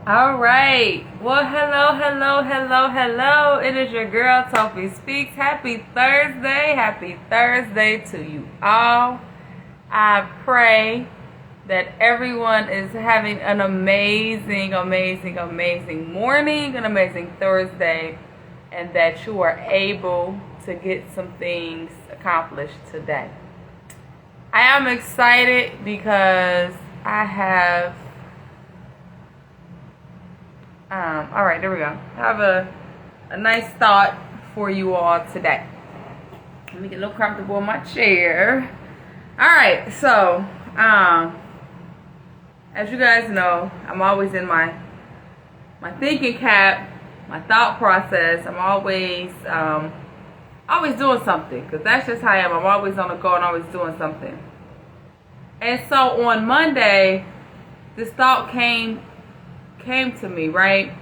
All right. Well, hello. It is your girl, Tofi Speaks. Happy Thursday. Happy Thursday to you all. I pray that everyone is having an amazing morning, an amazing Thursday, and that you are able to get some things accomplished today. I am excited because I have all right, there we go. I have a nice thought for you all today. Let me get a little comfortable in my chair. All right, so as you guys know, I'm always in my thinking cap, my thought process. I'm always doing something because that's just how I am. I'm always on the go and always doing something. And so on Monday, this thought came to me, right?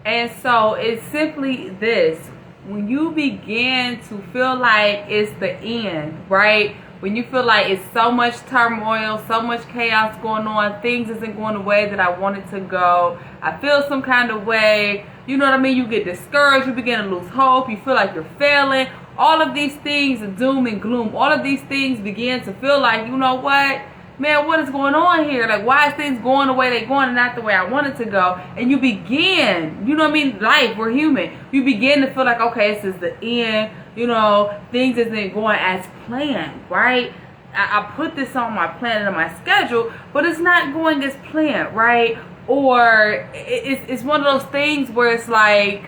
And so it's simply this: when you begin to feel like it's the end, right? When you feel like it's so much turmoil, so much chaos going on, things isn't going the way that I want it to go, I feel some kind of way, you know what I mean? You get discouraged, you begin to lose hope, you feel like you're failing. All of these things, doom and gloom, all of these things begin to feel like, you know what? Man, what is going on here? Like, why is things going the way they're going and not the way I want it to go? And you begin, you know what I mean? Life, we're human. You begin to feel like, okay, this is the end. You know, things isn't going as planned, right? I put this on my plan and on my schedule, but it's not going as planned, right? Or it's one of those things where it's like,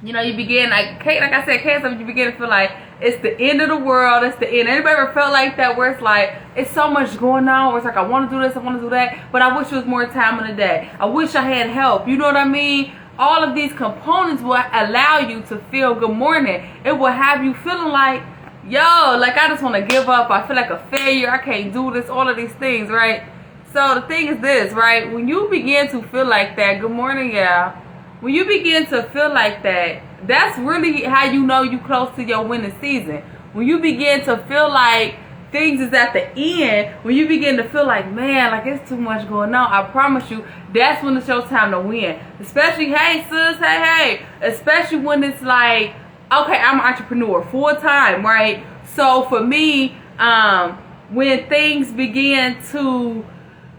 you know, you begin, like I said, you begin to feel like it's the end of the world. It's the end. Anybody ever felt like that where it's like, it's so much going on where it's like, I want to do this, I want to do that, but I wish there was more time in the day. I wish I had help. You know what I mean? All of these components will allow you to feel good morning. It will have you feeling like, yo, like I just want to give up. I feel like a failure. I can't do this. All of these things, right? So the thing is this, right? When you begin to feel like that, good morning, yeah. When you begin to feel like that, that's really how you know you close to your winning season. When you begin to feel like things is at the end, when you begin to feel like, man, like it's too much going on, I promise you, that's when it's your time to win. Especially, hey sis, hey, especially when it's like, okay, I'm an entrepreneur full time, right? So for me, when things begin to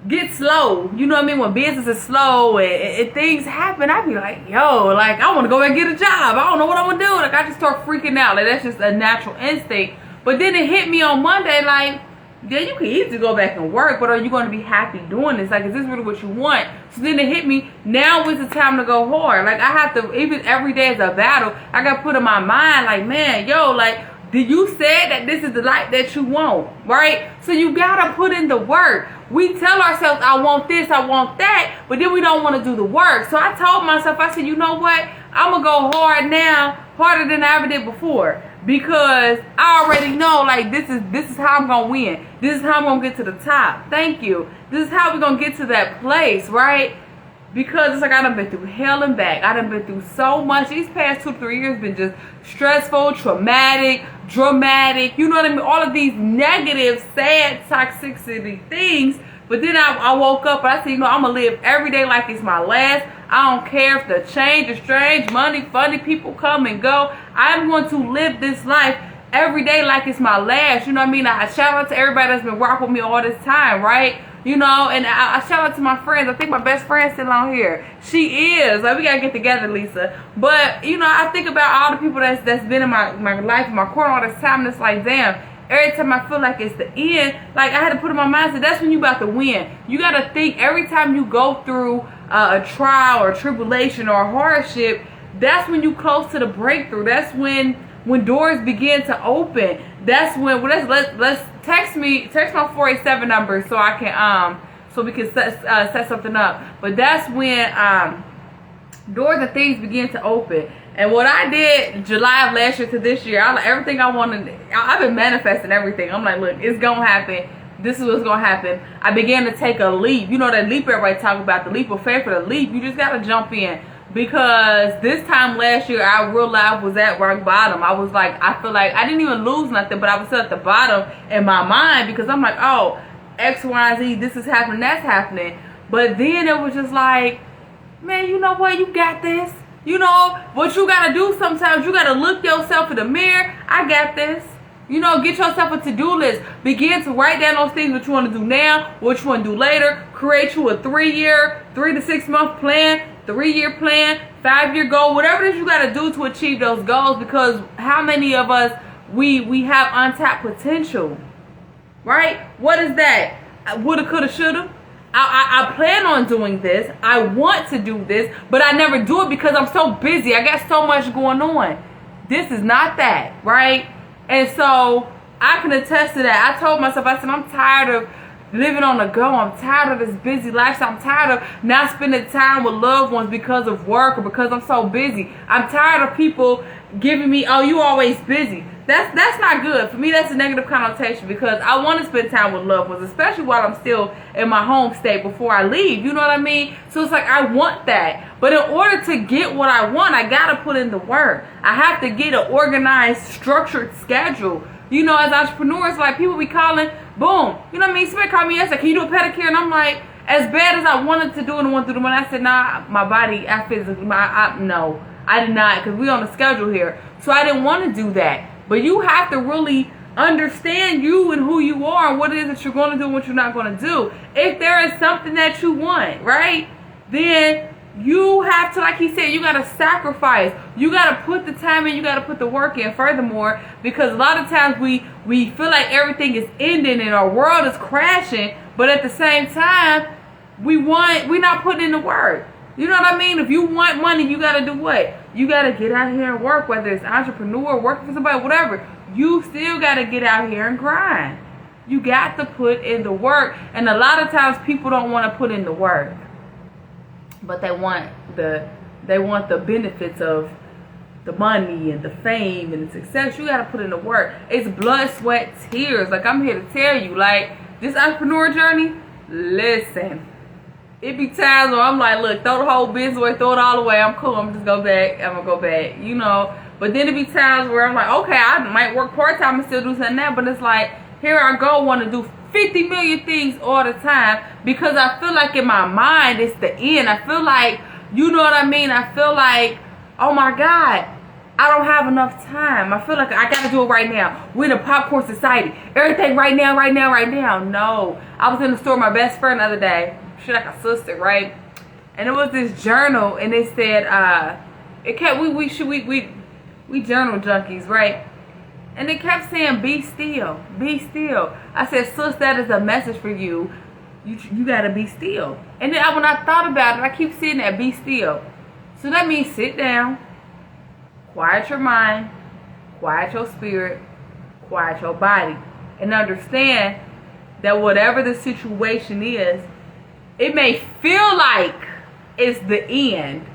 get slow, you know what I mean? When business is slow and things happen, I be like, yo, like I want to go and get a job. I don't know what I'm gonna do. Like I just start freaking out. Like that's just a natural instinct. But then it hit me on Monday, like, yeah, you can easily go back and work, but are you going to be happy doing this? Like, is this really what you want? So then it hit me, now is the time to go hard. Like I have to, even every day is a battle, I got to put in my mind, like, man, yo, like, did you say that this is the life that you want, right? So you gotta put in the work. We tell ourselves, I want this, I want that, but then we don't want to do the work. So I told myself, I said, you know what? I'm gonna go hard now, harder than I ever did before, because I already know, like, this is how I'm gonna win. This is how I'm gonna get to the top. Thank you. This is how we're gonna get to that place, right? Because it's like I done been through hell and back. I done been through so much. These past 2 to 3 years been just stressful, traumatic, dramatic. You know what I mean? All of these negative, sad, toxicity things. But then I woke up and I said, you know, I'm going to live every day like it's my last. I don't care if the change is strange, money, funny, people come and go. I'm going to live this life every day like it's my last. You know what I mean? I shout out to everybody that's been rocking with me all this time, right? You know, and I shout out to my friends. I think my best friend's still on here. She is. Like, we got to get together, Lisa. But, you know, I think about all the people that's been in my life, in my corner all this time, and it's like, damn, every time I feel like it's the end, like, I had to put in my mind, so that's when you about to win. You got to think every time you go through a trial or tribulation or a hardship, that's when you close to the breakthrough. That's when doors begin to open. That's when, well, let's text my 487 number so I can so we can set something up. But that's when doors and things begin to open. And what I did July of last year to this year, everything I wanted, I've been manifesting everything. I'm like, look, it's gonna happen. This is what's gonna happen. I began to take a leap. You know that leap everybody talk about, the leap of faith. For the leap, you just gotta jump in. Because this time last year, I real life was at rock bottom. I was like, I feel like I didn't even lose nothing, but I was still at the bottom in my mind, because I'm like, oh, X, Y, Z, this is happening, that's happening. But then it was just like, man, you know what? You got this. You know, what you got to do sometimes, you got to look yourself in the mirror. I got this. You know, get yourself a to-do list. Begin to write down those things that you want to do now, what you want to do later. Create you a 3 to 6 month plan, 3-year plan, 5-year goal, whatever it is you got to do to achieve those goals. Because how many of us, we have untapped potential, right? What is that? Woulda, coulda, shoulda. I plan on doing this. I want to do this, but I never do it because I'm so busy. I got so much going on. This is not that, right? And so I can attest to that. I told myself, I said, I'm tired of living on the go. I'm tired of this busy lifestyle. I'm tired of not spending time with loved ones because of work or because I'm so busy. I'm tired of people giving me, oh, you always busy. That's not good. For me, that's a negative connotation because I want to spend time with loved ones, especially while I'm still in my home state before I leave. You know what I mean? So it's like I want that. But in order to get what I want, I got to put in the work. I have to get an organized, structured schedule. You know, as entrepreneurs, like people be calling, boom. You know what I mean? Somebody called me yesterday, can you do a pedicure? And I'm like, as bad as I wanted to do it and want to do the money, I said, nah, my body, I physically, no, I did not, because we on the schedule here. So I didn't want to do that. But you have to really understand you and who you are and what it is that you're going to do and what you're not going to do. If there is something that you want, right, then you have to, like he said, you got to sacrifice. You got to put the time in. You got to put the work in. Furthermore, because a lot of times we feel like everything is ending and our world is crashing, but at the same time, we're not putting in the work. You know what I mean? If you want money, you got to do what? You got to get out here and work, whether it's entrepreneur, working for somebody, whatever. You still got to get out here and grind. You got to put in the work. And a lot of times people don't want to put in the work, but they want the benefits of the money and the fame and the success. You got to put in the work. It's blood, sweat, tears. Like I'm here to tell you, like this entrepreneur journey, listen. It be times where I'm like, look, throw the whole business away, throw it all away. I'm cool. I'm just go back. I'm gonna go back, you know. But then it be times where I'm like, okay, I might work part time and still do something now. But it's like, here I go, want to do 50 million things all the time because I feel like in my mind it's the end. I feel like, you know what I mean? I feel like, oh my God, I don't have enough time. I feel like I gotta do it right now. We're in a popcorn society. Everything right now, right now, right now. No. I was in the store with my best friend the other day. She like a sister, right? And it was this journal, and it said, it kept we journal junkies, right? And it kept saying, be still, be still. I said, sis, that is a message for you. You gotta be still. And then when I thought about it, I keep seeing that, be still. So that means sit down, quiet your mind, quiet your spirit, quiet your body, and understand that whatever the situation is, it may feel like it's the end,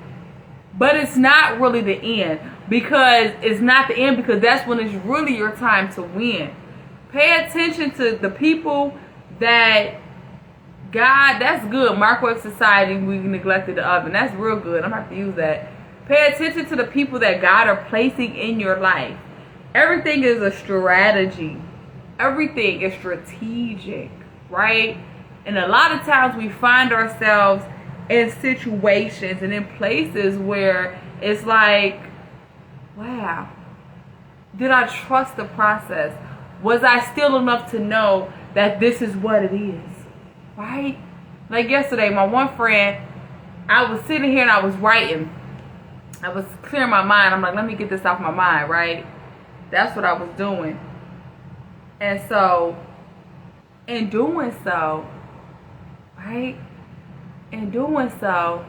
but it's not really the end, because it's not the end, because that's when it's really your time to win. Pay attention to the people that God, that's good. Microwave society, we neglected the oven. That's real good. I'm gonna have to use that. Pay attention to the people that God are placing in your life. Everything is a strategy. Everything is strategic, right? And a lot of times we find ourselves in situations and in places where it's like, wow, did I trust the process? Was I still enough to know that this is what it is, right? Like yesterday, my one friend, I was sitting here and I was writing. I was clearing my mind. I'm like, let me get this off my mind, right? That's what I was doing. And so, in doing so, right? In doing so,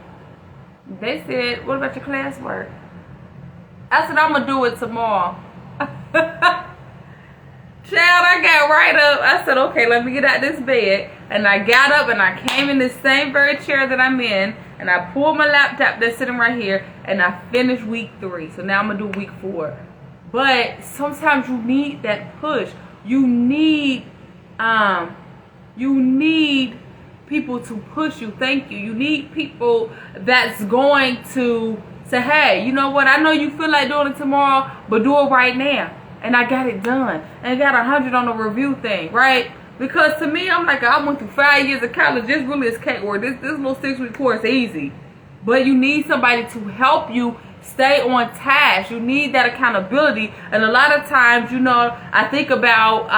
they said, what about your classwork? I said, I'm going to do it tomorrow. Child, I got right up. I said, okay, let me get out this bed. And I got up and I came in this same very chair that I'm in. And I pulled my laptop that's sitting right here. And I finished week 3. So now I'm going to do week 4. But sometimes you need that push. You need people to push you. Thank you. You need people that's going to say, hey, you know what? I know you feel like doing it tomorrow, but do it right now. And I got it done. And I got 100 on the review thing, right? Because to me, I'm like, I went through 5 years of college. This really is cakework. This little 6-week course easy. But you need somebody to help you stay on task. You need that accountability. And a lot of times, you know, I think about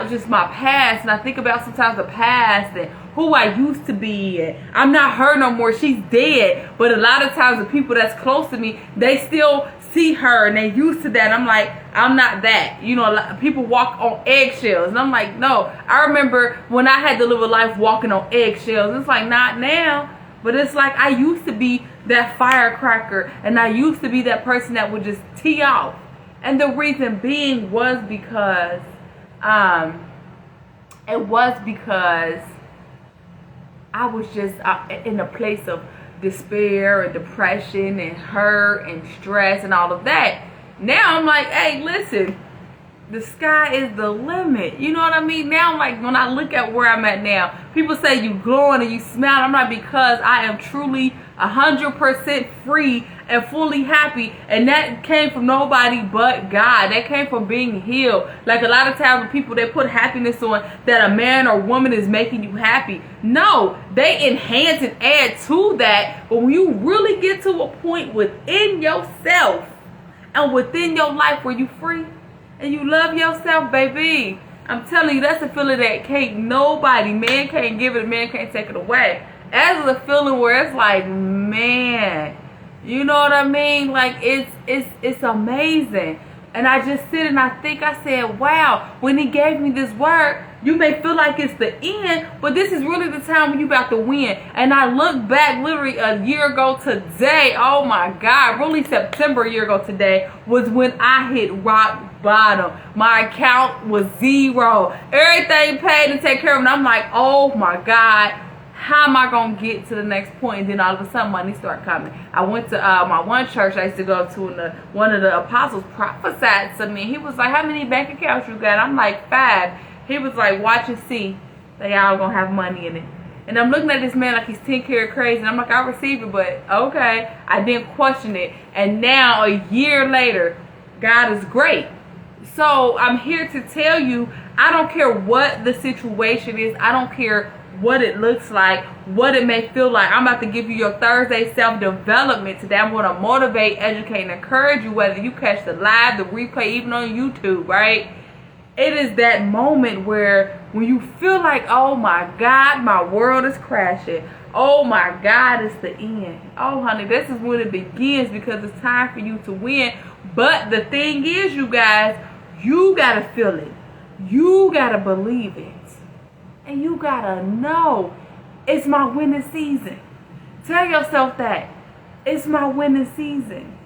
just my past, and I think about sometimes the past and who I used to be. And I'm not her no more. She's dead. But a lot of times the people that's close to me, they still see her and they're used to that. I'm like, I'm not that. You know, a lot of people walk on eggshells. And I'm like, no. I remember when I had to live a life walking on eggshells. It's like, not now. But it's like I used to be that firecracker, and I used to be that person that would just tee off. And the reason being was because I was just in a place of despair and depression and hurt and stress and all of that. Now I'm like, hey, listen, the sky is the limit. You know what I mean? Now, like, when I look at where I'm at now, people say you glowing and you smile. I'm not, because I am truly 100% free and fully happy. And that came from nobody but God. That came from being healed. Like, a lot of times when people, they put happiness on that a man or woman is making you happy. No, they enhance and add to that. But when you really get to a point within yourself and within your life where you free, and you love yourself, baby, I'm telling you, that's a feeling that man can't give it, man can't take it away. As a feeling where it's like, man, you know what I mean? Like, it's amazing. And I just sit and I said, wow, when he gave me this word, you may feel like it's the end, but this is really the time when you about to win. And I look back literally a year ago today. Oh my God, really September a year ago today was when I hit rock bottom. My account was zero. Everything paid to take care of it. And I'm like, oh my God, how am I going to get to the next point? And then all of a sudden money started coming. I went to my one church I used to go to, and one of the apostles prophesied to me. He was like, how many bank accounts you got? I'm like, 5. He was like, watch and see. They all going to have money in it. And I'm looking at this man like he's 10 karat crazy. And I'm like, I receive it, but okay. I didn't question it. And now, a year later, God is great. So I'm here to tell you, I don't care what the situation is. I don't care what it looks like, what it may feel like. I'm about to give you your Thursday self-development today. I'm going to motivate, educate, and encourage you, whether you catch the live, the replay, even on YouTube, right? It is that moment where when you feel like, oh my God, my world is crashing. Oh my God, it's the end. Oh honey, this is when it begins, because it's time for you to win. But the thing is, you guys, you got to feel it. You got to believe it. And you got to know it's my winning season. Tell yourself that. It's my winning season.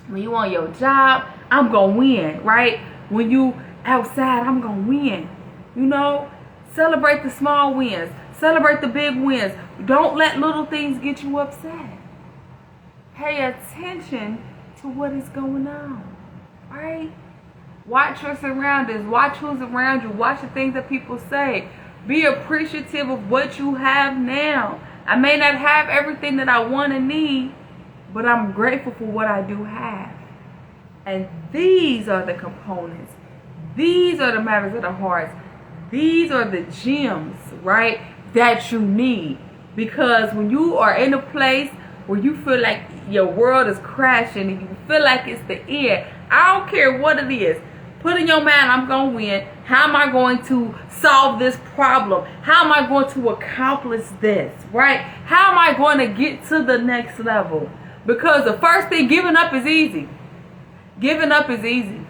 When you on your job, I'm going to win, right? When you outside, I'm going to win. You know, celebrate the small wins. Celebrate the big wins. Don't let little things get you upset. Pay attention to what is going on, right? Watch your surroundings. Watch who's around you. Watch the things that people say. Be appreciative of what you have now. I may not have everything that I want and need, but I'm grateful for what I do have. And these are the components. These are the matters of the heart. These are the gems, right, that you need. Because when you are in a place where you feel like your world is crashing and you feel like it's the end, I don't care what it is. Put in your mind, I'm going to win. How am I going to solve this problem? How am I going to accomplish this, right? How am I going to get to the next level? Because the first thing, giving up is easy. Giving up is easy.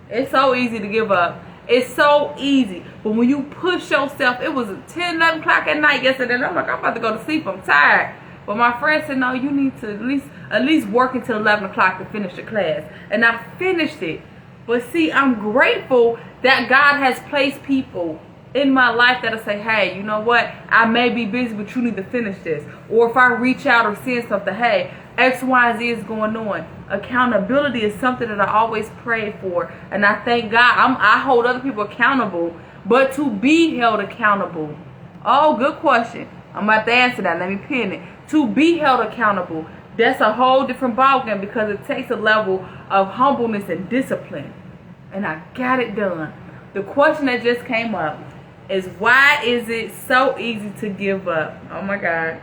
It's so easy to give up. It's so easy. But when you push yourself, it was 10, 11 o'clock at night yesterday, and I'm like, I'm about to go to sleep. I'm tired. But my friend said, no, you need to at least work until 11 o'clock to finish the class. And I finished it. But see, I'm grateful that God has placed people in my life that'll say, hey, you know what? I may be busy, but you need to finish this. Or if I reach out or send something, hey, X, Y, and Z is going on. Accountability is something that I always pray for. And I thank God. I hold other people accountable. But to be held accountable. Oh, good question. I'm about to answer that. Let me pin it. To be held accountable. That's a whole different ballgame, because it takes a level of humbleness and discipline. And I got it done. The question that just came up is, why is it so easy to give up? Oh my God.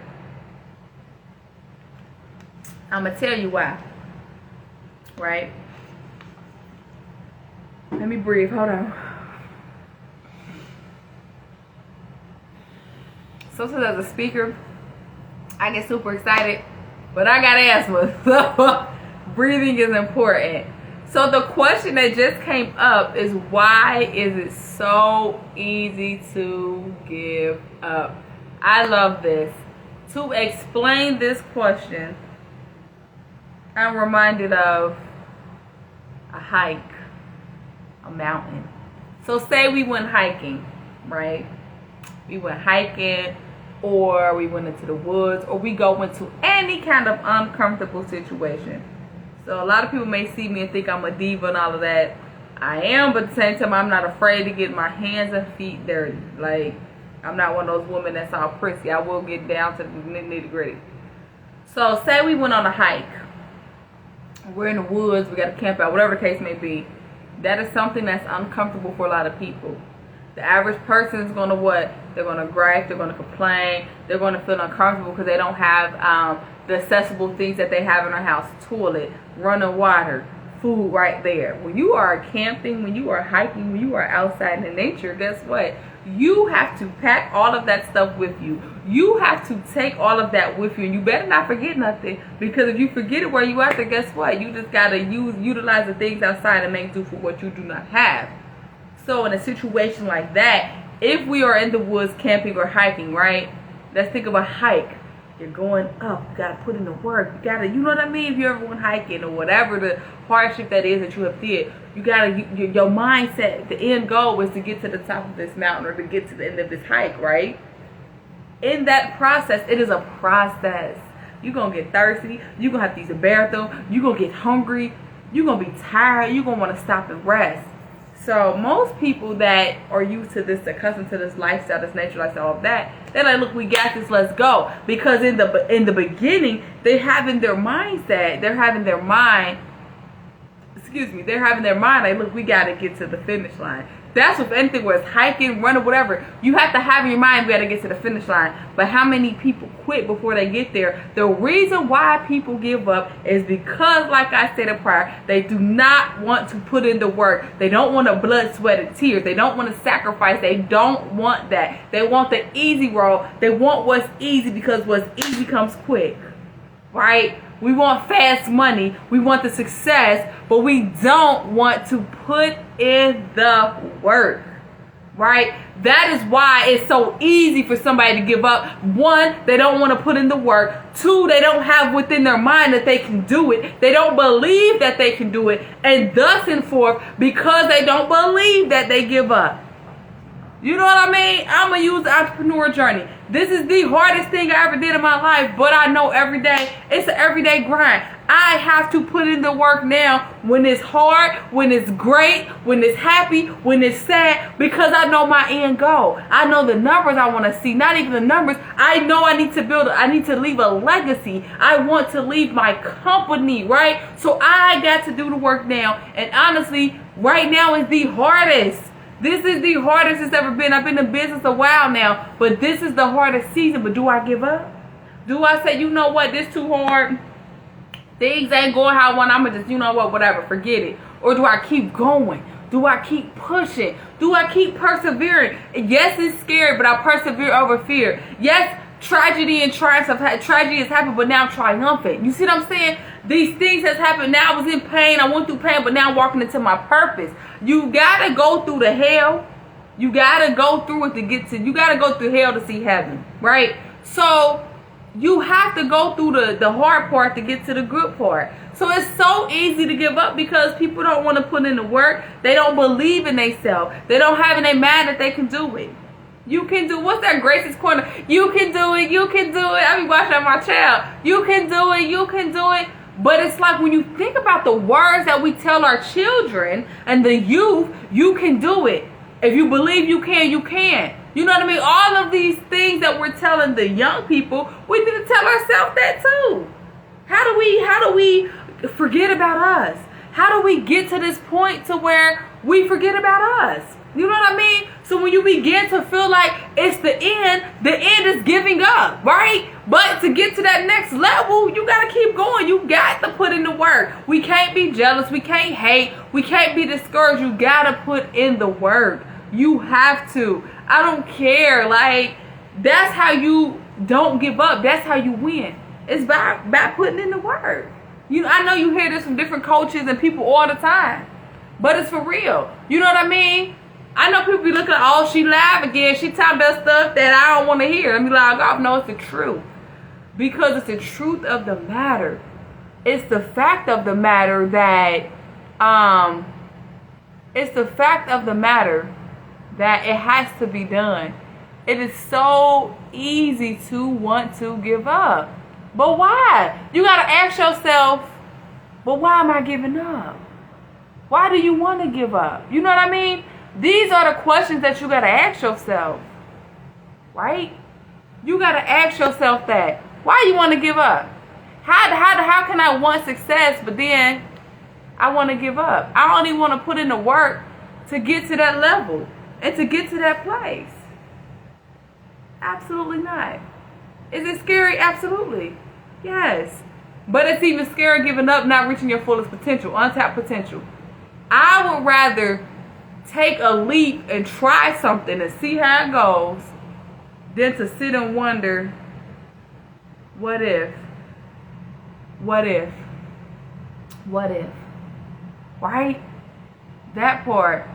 I'm going to tell you why. Right? Let me breathe. Hold on. Sometimes as a speaker, I get super excited, but I got asthma. So breathing is important. So the question that just came up is, why is it so easy to give up? I love this. To explain this question, I'm reminded of a hike, a mountain. So say we went hiking, right? We went hiking, or we went into the woods, or we go into any kind of uncomfortable situation. So a lot of people may see me and think I'm a diva and all of that. I am, but at the same time, I'm not afraid to get my hands and feet dirty. Like, I'm not one of those women that's all prissy. I will get down to the nitty gritty. So say we went on a hike. We're in the woods, we got to camp out, whatever the case may be. That is something that's uncomfortable for a lot of people. The average person is going to what? They're going to gripe, they're going to complain, they're going to feel uncomfortable because they don't have the accessible things that they have in their house. Toilet, running water, food right there. When you are camping, when you are hiking, when you are outside in nature, guess what? You have to pack all of that stuff with you. You have to take all of that with you, and you better not forget nothing, because if you forget it where you at, then guess what? You just got to utilize the things outside and make do for what you do not have. So in a situation like that, if we are in the woods camping or hiking, right? Let's think of a hike. You're going up. You got to put in the work. You got to, you know what I mean? If you ever went hiking or whatever the hardship that is that you have did, you got to, your mindset, the end goal is to get to the top of this mountain or to get to the end of this hike, right? In that process, it is a process. You're going to get thirsty. You're going to have to use the bathroom. You're going to get hungry. You're going to be tired. You're going to want to stop and rest. So most people that are used to this, accustomed to this lifestyle, this nature lifestyle, all of that, they're like, look, we got this, let's go. Because in the beginning, they have in their mindset, they're having their mind, like, look, we got to get to the finish line. That's with anything, whether it's hiking, running, whatever. You have to have in your mind, we got to get to the finish line. But how many people quit before they get there? The reason why people give up is because, like I said prior, they do not want to put in the work. They don't want the blood, sweat, and tears. They don't want to sacrifice. They don't want that. They want the easy road. They want what's easy, because what's easy comes quick, right? We want fast money. We want the success, but we don't want to put in the work, right? That is why it's so easy for somebody to give up. One, they don't want to put in the work. Two, they don't have within their mind that they can do it. They don't believe that they can do it. And thus and forth, because they don't believe that, they give up. You know what I mean? I'm going to use the entrepreneur journey. This is the hardest thing I ever did in my life, but I know every day, it's an everyday grind. I have to put in the work now when it's hard, when it's great, when it's happy, when it's sad, because I know my end goal. I know the numbers I want to see, not even the numbers. I know I need to leave a legacy. I want to leave my company, right? So I got to do the work now. And honestly, right now is the hardest. This is the hardest it's ever been. I've been in business a while now, but this is the hardest season. But do I give up? Do I say, you know what, this too hard? Things ain't going how I want. I'm going to just, you know what, whatever, forget it. Or do I keep going? Do I keep pushing? Do I keep persevering? Yes, it's scary, but I persevere over fear. Yes, tragedy and triumph. Tragedy has happened, but now I'm triumphant. You see what I'm saying? These things has happened. Now I was in pain. I went through pain, but now I'm walking into my purpose. You gotta go through the hell. You gotta go through it to get to. You gotta go through hell to see heaven, right? So you have to go through the hard part to get to the good part. So it's so easy to give up because people don't want to put in the work. They don't believe in themselves. They don't have in their mind that they can do it. You can do, what's that Gracie's Corner? You can do it, you can do it. I be watching my child. You can do it, you can do it. But it's like when you think about the words that we tell our children and the youth, you can do it. If you believe you can, you can. You know what I mean? All of these things that we're telling the young people, we need to tell ourselves that too. How do we forget about us? How do we get to this point to where we forget about us? You know what I mean? So when you begin to feel like it's the end is giving up, right? But to get to that next level, you got to keep going. You got to put in the work. We can't be jealous. We can't hate. We can't be discouraged. You got to put in the work. You have to. I don't care. Like, that's how you don't give up. That's how you win. It's by putting in the work. I know you hear this from different coaches and people all the time, but it's for real. You know what I mean? I know people be looking at, oh, she live again. She talking about stuff that I don't want to hear. And be like, oh, no, it's the truth. Because it's the truth of the matter. It's the fact of the matter that, it has to be done. It is so easy to want to give up. But why? You got to ask yourself, but why am I giving up? Why do you want to give up? You know what I mean? These are the questions that you got to ask yourself, right? You got to ask yourself that. Why you want to give up? How can I want success, but then I want to give up? I don't even want to put in the work to get to that level and to get to that place. Absolutely not. Is it scary? Absolutely. Yes. But it's even scary giving up, not reaching your fullest potential, untapped potential. I would rather take a leap and try something and see how it goes than to sit and wonder, what if? What if? What if? Right? That part.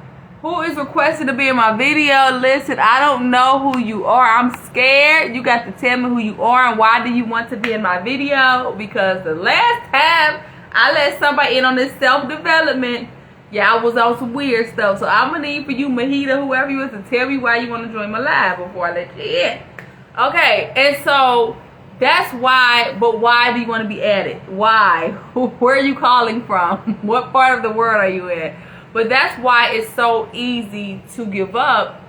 Who is requested to be in my video? Listen, I don't know who you are. I'm scared. You got to tell me who you are and why do you want to be in my video? Because the last time I let somebody in on this self-development, y'all was on some weird stuff. So I'm going to need for you, Mahita, whoever you is, to tell me why you want to join my live before I let you in. Okay, and so that's why, but why do you want to be at it? Why? Where are you calling from? What part of the world are you in? But that's why it's so easy to give up,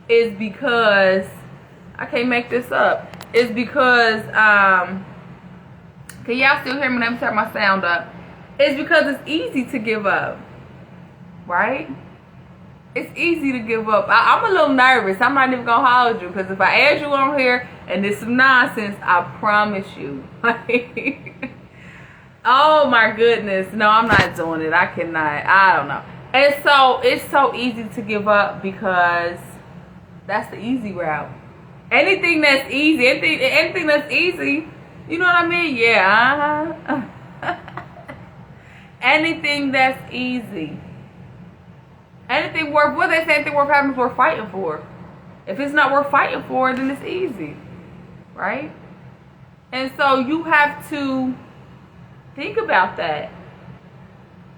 is because, I can't make this up. It's because, can y'all still hear me? Let me turn my sound up. It's because it's easy to give up, right? It's easy to give up. I'm a little nervous. I'm not even going to hold you, because if I ask you on here and there's some nonsense, I promise you. Oh my goodness. No, I'm not doing it. I cannot. I don't know. And so it's so easy to give up because that's the easy route. Anything that's easy, anything that's easy, you know what I mean? Yeah. Anything that's easy. Anything worth, what they say, anything worth having is worth fighting for. If it's not worth fighting for, then it's easy. Right? And so you have to think about that.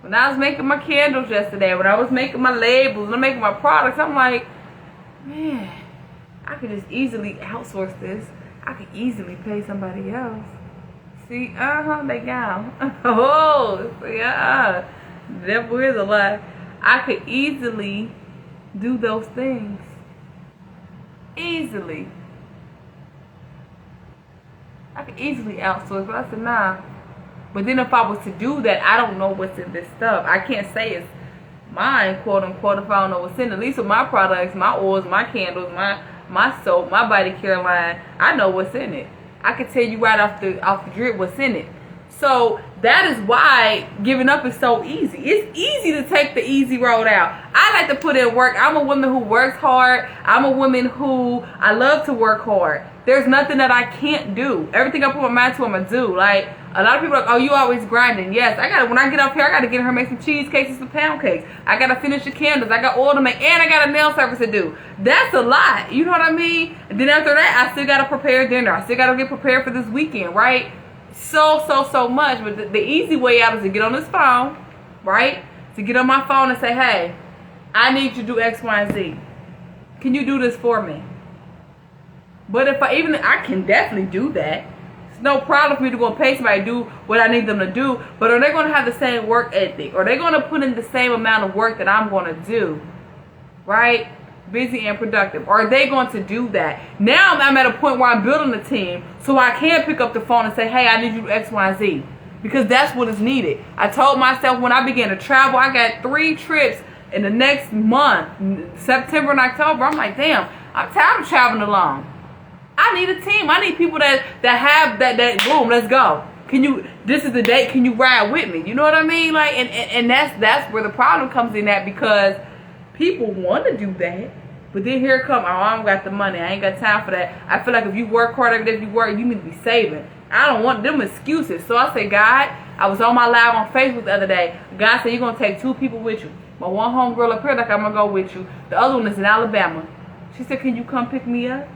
When I was making my candles yesterday, when I was making my labels, when I'm making my products, I'm like, man, I could just easily outsource this. I could easily pay somebody else. See, they gone. Oh, see, the devil is a lie. I could easily do those things. Easily. I could easily outsource, but I said, nah. But then if I was to do that, I don't know what's in this stuff. I can't say it's mine, quote unquote, if I don't know what's in it. At least with my products, my oils, my candles, my soap, my body care line, I know what's in it. I can tell you right off the drip what's in it. So that is why giving up is so easy. It's easy to take the easy road out. I like to put in work. I'm a woman who works hard. I'm a woman who, I love to work hard. There's nothing that I can't do. Everything I put my mind to, I'm going to do. Like, a lot of people are like, oh, you always grinding. Yes, when I get up here, I got to get her make some cheesecakes and some pound cakes. I got to finish the candles. I got oil to make, and I got a nail service to do. That's a lot. You know what I mean? And then after that, I still got to prepare dinner. I still got to get prepared for this weekend, right? So much. But the easy way out is to get on this phone, right? To get on my phone and say, hey, I need you to do X, Y, and Z. Can you do this for me? But if I can definitely do that. It's no problem for me to go and pay somebody to do what I need them to do. But are they going to have the same work ethic? Are they going to put in the same amount of work that I'm going to do? Right? Busy and productive. Are they going to do that? Now I'm at a point where I'm building a team so I can pick up the phone and say, hey, I need you to do X, Y, and Z. Because that's what is needed. I told myself when I began to travel, I got 3 trips in the next month, September and October, I'm like, damn, I'm tired of traveling alone. I need a team. I need people that have that boom, let's go. This is the date, can you ride with me? You know what I mean? Like, and that's where the problem comes in at, because people want to do that, but then here come, oh, I don't got the money, I ain't got time for that. I feel like if you work hard every day, if you work, you need to be saving. I don't want them excuses. So I say, God, I was on my live on Facebook the other day. God said, you're going to take 2 people with you. My one homegirl up here, like, I'm going to go with you. The other one is in Alabama. She said, can you come pick me up?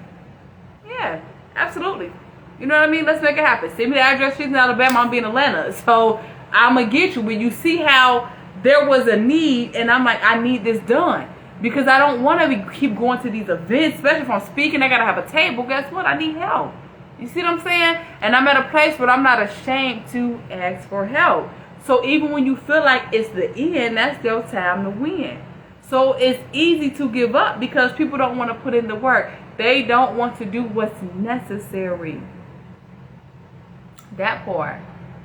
Yeah, absolutely. You know what I mean? Let's make it happen. Send me the address. She's in Alabama. I'm in Atlanta. So I'm going to get you. But you see how there was a need, and I'm like, I need this done. Because I don't want to keep going to these events, especially if I'm speaking. I got to have a table. Guess what? I need help. You see what I'm saying? And I'm at a place where I'm not ashamed to ask for help. So even when you feel like it's the end, that's your time to win. So it's easy to give up because people don't want to put in the work. They don't want to do what's necessary. That part.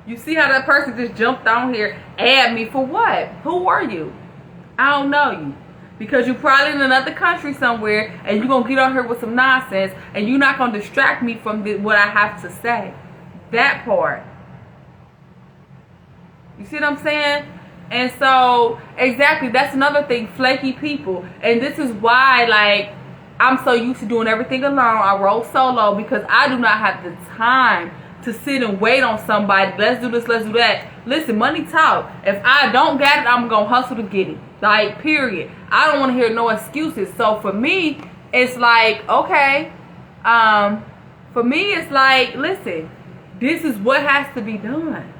You see how that person just jumped on here, add me for what? Who are you? I don't know you. Because you're probably in another country somewhere and you're going to get on here with some nonsense and you're not going to distract me from what I have to say. That part. You see what I'm saying? And so, exactly, that's another thing, flaky people. And this is why, like, I'm so used to doing everything alone. I roll solo because I do not have the time to sit and wait on somebody. Let's do this, let's do that. Listen, money talk. If I don't get it, I'm going to hustle to get it. Like, period. I don't want to hear no excuses. So, for me, it's like, okay. For me, it's like, listen, this is what has to be done.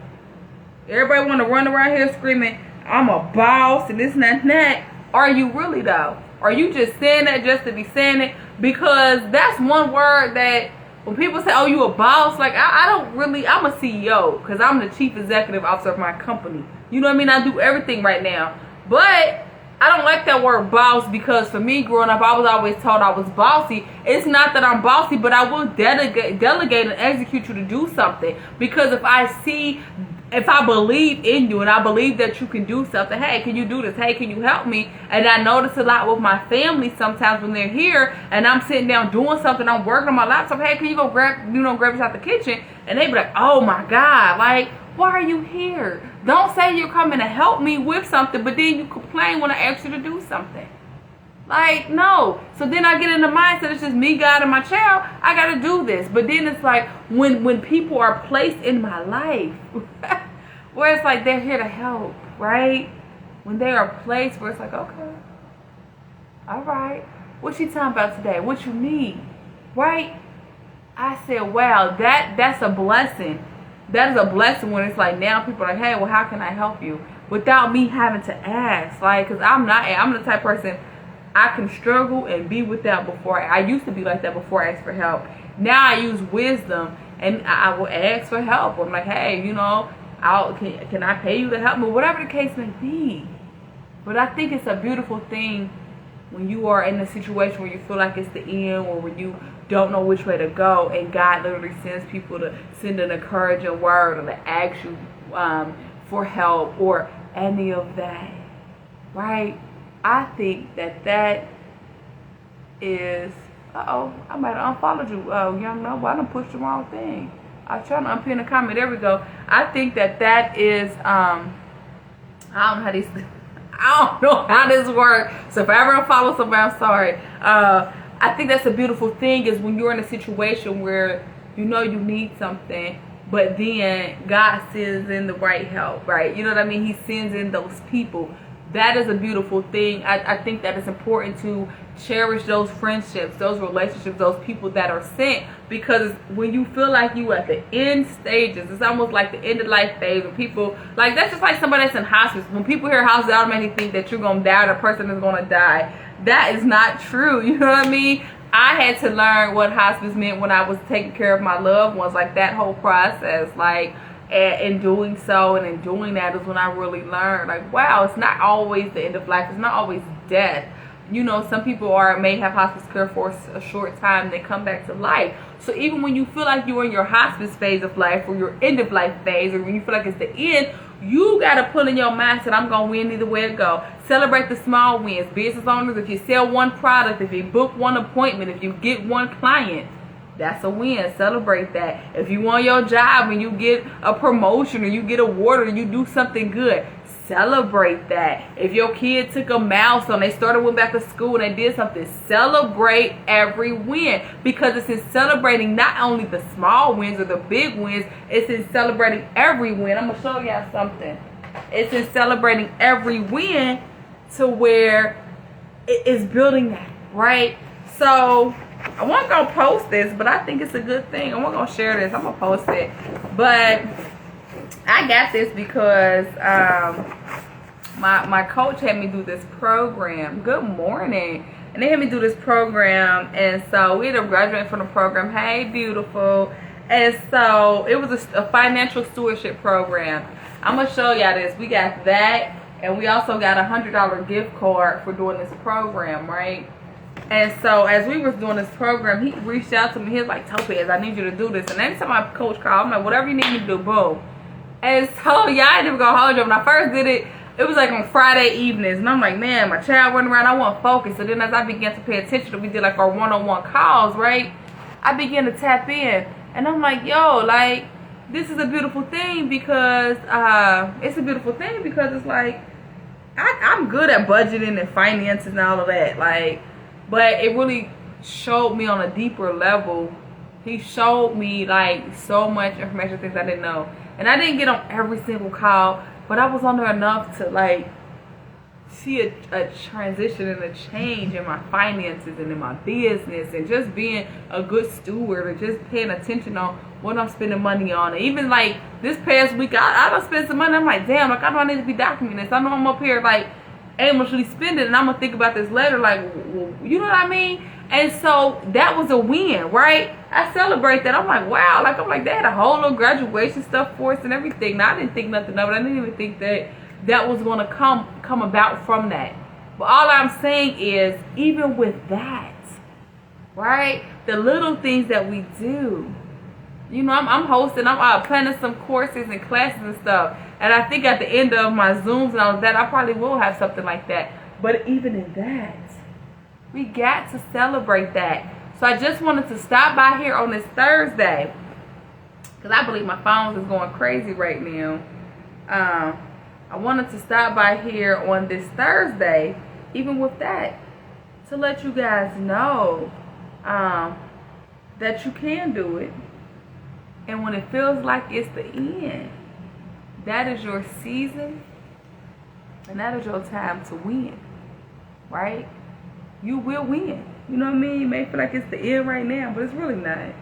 Everybody want to run around here screaming, I'm a boss and this and that and that. Are you really, though? Are you just saying that just to be saying it? Because that's one word that when people say, oh, you a boss, like, I don't really, I'm a CEO because I'm the chief executive officer of my company. You know what I mean? I do everything right now. But I don't like that word boss because for me growing up, I was always told I was bossy. It's not that I'm bossy, but I will delegate and execute you to do something. Because if I believe in you and I believe that you can do something, hey, can you do this? Hey, can you help me? And I notice a lot with my family sometimes when they're here and I'm sitting down doing something, I'm working on my laptop, hey, can you go grab this out the kitchen? And they be like, oh my God, like, why are you here? Don't say you're coming to help me with something, but then you complain when I ask you to do something. Like, no. So then I get in the mindset, it's just me, God, and my child. I got to do this. But then it's like when people are placed in my life, where it's like they're here to help, right? When they are placed where it's like, okay, all right. What you talking about today? What you need, right? I said, wow, that's a blessing. That is a blessing when it's like now people are like, hey, well, how can I help you? Without me having to ask. Like, because I'm the type of person, I can struggle and be without before. I used to be like that before I asked for help. Now I use wisdom and I will ask for help. I'm like, hey, can I pay you to help me? Whatever the case may be. But I think it's a beautiful thing when you are in a situation where you feel like it's the end or when you don't know which way to go and God literally sends people to send an encouraging word or to ask you for help or any of that, right? I think that is, I might have unfollowed you, young man, but I done pushed the wrong thing. I was trying to unpin a comment, there we go. I think that is, I don't know how this works, so if I ever unfollow somebody, I'm sorry. I think that's a beautiful thing is when you're in a situation where you know you need something, but then God sends in the right help, right? You know what I mean? He sends in those people. That is a beautiful thing. I think that it's important to cherish those friendships, those relationships, those people that are sent, because when you feel like you at the end stages, it's almost like the end of life phase when people, like that's just like somebody that's in hospice. When people hear hospice, they automatically think that you're going to die or the person is going to die. That is not true. You know what I mean? I had to learn what hospice meant when I was taking care of my loved ones, like that whole process, like, in doing so and in doing that is when I really learned, like, wow, it's not always the end of life. It's not always death. You know, some people may have hospice care for a short time, they come back to life. So even when you feel like you're in your hospice phase of life or your end of life phase, or when you feel like it's the end, You got to put in your mindset, I'm going to win either way it go. Celebrate the small wins. Business owners, if you sell one product, if you book one appointment, if you get one client, that's a win. Celebrate that. If you want your job and you get a promotion or you get a award or you do something good, celebrate that. If your kid took a milestone, they went back to school and they did something, celebrate every win, because it's in celebrating not only the small wins or the big wins, it's in celebrating every win. I'm going to show y'all something. It's in celebrating every win to where it is building that, right? So I wasn't going to post this, but I think it's a good thing. I wasn't going to share this. I'm going to post it. But I got this because my coach had me do this program. Good morning. And they had me do this program. And so we had a graduate from the program. Hey, beautiful. And so it was a financial stewardship program. I'm going to show y'all this. We got that. And we also got a $100 gift card for doing this program, right? And so as we was doing this program, he reached out to me. He was like, Topaz, I need you to do this. And anytime my coach called, I'm like, whatever you need me to do, boom. And so, y'all, I didn't go hold you. When I first did it, it was like on Friday evenings. And I'm like, man, my child running around, I want focus. So then as I began to pay attention, we did like our one-on-one calls, right? I began to tap in. And I'm like, yo, like, this is a beautiful thing because, it's like, I'm good at budgeting and finances and all of that. Like, but it really showed me on a deeper level. He showed me like so much information, things I didn't know. And I didn't get on every single call, but I was on there enough to like see a transition and a change in my finances and in my business, and just being a good steward and just paying attention on what I'm spending money on. And even like this past week, I done spent some money. I'm like, damn, like I know I need to be documenting this. I know I'm up here like aimlessly spending, and I'm gonna think about this later. Like, you know what I mean? And so that was a win, right? I celebrate that. I'm like, wow. Like, I'm like, they had a whole little graduation stuff for us and everything. Now, I didn't think nothing of it. I didn't even think that was going to come about from that. But all I'm saying is, even with that, right? The little things that we do. You know, I'm hosting, I'm planning some courses and classes and stuff. And I think at the end of my Zooms and all of that, I probably will have something like that. But even in that, we got to celebrate that. So I just wanted to stop by here on this Thursday, because I believe my phone is going crazy right now. I wanted to stop by here on this Thursday, even with that, to let you guys know that you can do it. And when it feels like it's the end, that is your season, and that is your time to win, right? You will win. You know what I mean? You may feel like it's the end right now, but it's really not.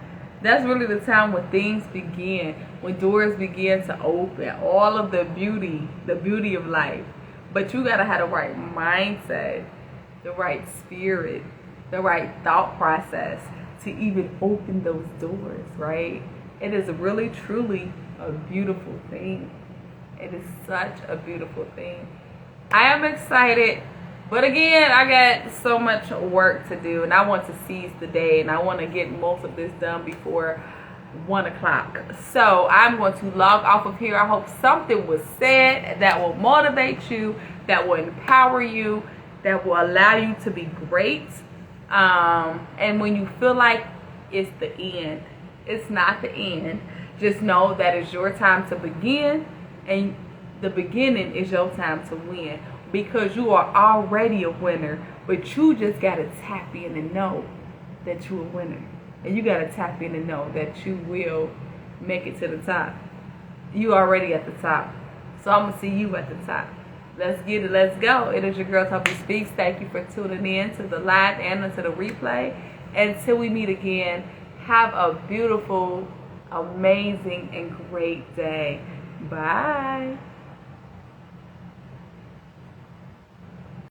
That's really the time when things begin, when doors begin to open, all of the beauty of life. But you gotta have the right mindset, the right spirit, the right thought process to even open those doors, right? It is really, truly a beautiful thing. It is such a beautiful thing. I am excited. But again, I got so much work to do, and I want to seize the day, and I want to get most of this done before 1 o'clock. So I'm going to log off of here. I hope something was said that will motivate you, that will empower you, that will allow you to be great. And when you feel like it's the end, it's not the end. Just know that it's your time to begin, and the beginning is your time to win. Because you are already a winner, but you just got to tap in and know that you're a winner. And you got to tap in and know that you will make it to the top. You already at the top. So I'm going to see you at the top. Let's get it. Let's go. It is your girl, Topi Speaks. Thank you for tuning in to the live and to the replay. Until we meet again, have a beautiful, amazing, and great day. Bye.